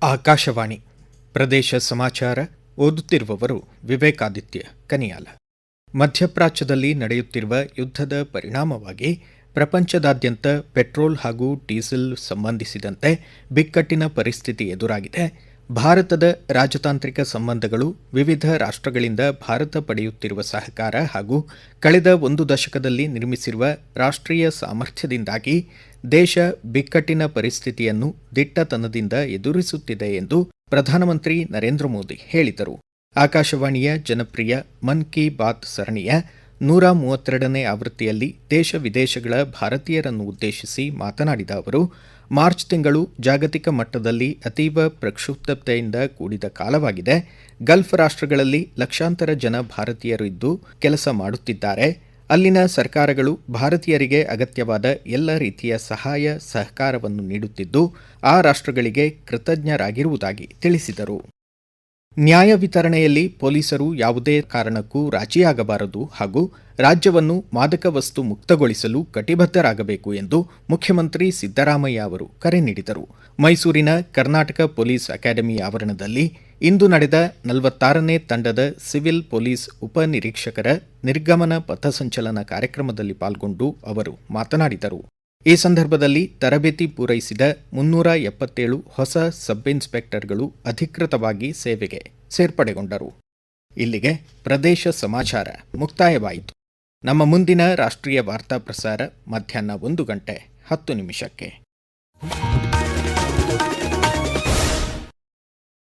ಆಕಾಶವಾಣಿ ಪ್ರದೇಶ ಸಮಾಚಾರ ಓದುತ್ತಿರುವವರು ವಿವೇಕಾದಿತ್ಯ ಕನಿಯಾಲ. ಮಧ್ಯಪ್ರಾಚ್ಯದಲ್ಲಿ ನಡೆಯುತ್ತಿರುವ ಯುದ್ಧದ ಪರಿಣಾಮವಾಗಿ ಪ್ರಪಂಚದಾದ್ಯಂತ ಪೆಟ್ರೋಲ್ ಹಾಗೂ ಡೀಸೆಲ್ ಸಂಬಂಧಿಸಿದಂತೆ ಬಿಕ್ಕಟ್ಟಿನ ಪರಿಸ್ಥಿತಿ ಎದುರಾಗಿದೆ. ಭಾರತದ ರಾಜತಾಂತ್ರಿಕ ಸಂಬಂಧಗಳು, ವಿವಿಧ ರಾಷ್ಟ್ರಗಳಿಂದ ಭಾರತ ಪಡೆಯುತ್ತಿರುವ ಸಹಕಾರ ಹಾಗೂ ಕಳೆದ ಒಂದು ದಶಕದಲ್ಲಿ ನಿರ್ಮಿಸಿರುವ ರಾಷ್ಟ್ರೀಯ ಸಾಮರ್ಥ್ಯದಿಂದಾಗಿ ದೇಶ ಬಿಕ್ಕಟ್ಟಿನ ಪರಿಸ್ಥಿತಿಯನ್ನು ದಿಟ್ಟತನದಿಂದ ಎದುರಿಸುತ್ತಿದೆ ಎಂದು ಪ್ರಧಾನಮಂತ್ರಿ ನರೇಂದ್ರ ಮೋದಿ ಹೇಳಿದರು. ಆಕಾಶವಾಣಿಯ ಜನಪ್ರಿಯ ಮನ್ ಕಿ ಬಾತ್ ಸರಣಿಯ 132ನೇ ಆವೃತ್ತಿಯಲ್ಲಿ ದೇಶ ವಿದೇಶಗಳ ಭಾರತೀಯರನ್ನು ಉದ್ದೇಶಿಸಿ ಮಾತನಾಡಿದ ಅವರು, ಮಾರ್ಚ್ ತಿಂಗಳು ಜಾಗತಿಕ ಮಟ್ಟದಲ್ಲಿ ಅತೀವ ಪ್ರಕ್ಷುಬ್ಧತೆಯಿಂದ ಕೂಡಿದ ಕಾಲವಾಗಿದೆ. ಗಲ್ಫ್ ರಾಷ್ಟ್ರಗಳಲ್ಲಿ ಲಕ್ಷಾಂತರ ಜನ ಭಾರತೀಯರು ಇದ್ದು ಕೆಲಸ ಮಾಡುತ್ತಿದ್ದಾರೆ. ಅಲ್ಲಿನ ಸರ್ಕಾರಗಳು ಭಾರತೀಯರಿಗೆ ಅಗತ್ಯವಾದ ಎಲ್ಲ ರೀತಿಯ ಸಹಾಯ ಸಹಕಾರವನ್ನು ನೀಡುತ್ತಿದ್ದು ಆ ರಾಷ್ಟ್ರಗಳಿಗೆ ಕೃತಜ್ಞರಾಗಿರುವುದಾಗಿ ತಿಳಿಸಿದರು. ನ್ಯಾಯ ವಿತರಣೆಯಲ್ಲಿ ಪೊಲೀಸರು ಯಾವುದೇ ಕಾರಣಕ್ಕೂ ರಾಜಿಯಾಗಬಾರದು ಹಾಗೂ ರಾಜ್ಯವನ್ನು ಮಾದಕ ವಸ್ತು ಮುಕ್ತಗೊಳಿಸಲು ಕಟಿಬದ್ಧರಾಗಬೇಕು ಎಂದು ಮುಖ್ಯಮಂತ್ರಿ ಸಿದ್ದರಾಮಯ್ಯ ಅವರು ಕರೆ ನೀಡಿದರು. ಮೈಸೂರಿನ ಕರ್ನಾಟಕ ಪೊಲೀಸ್ ಅಕಾಡೆಮಿ ಆವರಣದಲ್ಲಿ ಇಂದು ನಡೆದ 46ನೇ ತಂಡದ ಸಿವಿಲ್ ಪೊಲೀಸ್ ಉಪನಿರೀಕ್ಷಕರ ನಿರ್ಗಮನ ಪಥಸಂಚಲನ ಕಾರ್ಯಕ್ರಮದಲ್ಲಿ ಪಾಲ್ಗೊಂಡು ಅವರು ಮಾತನಾಡಿದರು. ಈ ಸಂದರ್ಭದಲ್ಲಿ ತರಬೇತಿ ಪೂರೈಸಿದ 377 ಹೊಸ ಸಬ್ ಇನ್ಸ್ಪೆಕ್ಟರ್ಗಳು ಅಧಿಕೃತವಾಗಿ ಸೇವೆಗೆ ಸೇರ್ಪಡೆಗೊಂಡರು. ಇಲ್ಲಿಗೆ ಪ್ರದೇಶ ಸಮಾಚಾರ ಮುಕ್ತಾಯವಾಯಿತು. ನಮ್ಮ ಮುಂದಿನ ರಾಷ್ಟ್ರೀಯ ವಾರ್ತಾ ಪ್ರಸಾರ ಮಧ್ಯಾಹ್ನ 1:10 ನಿಮಿಷಕ್ಕೆ.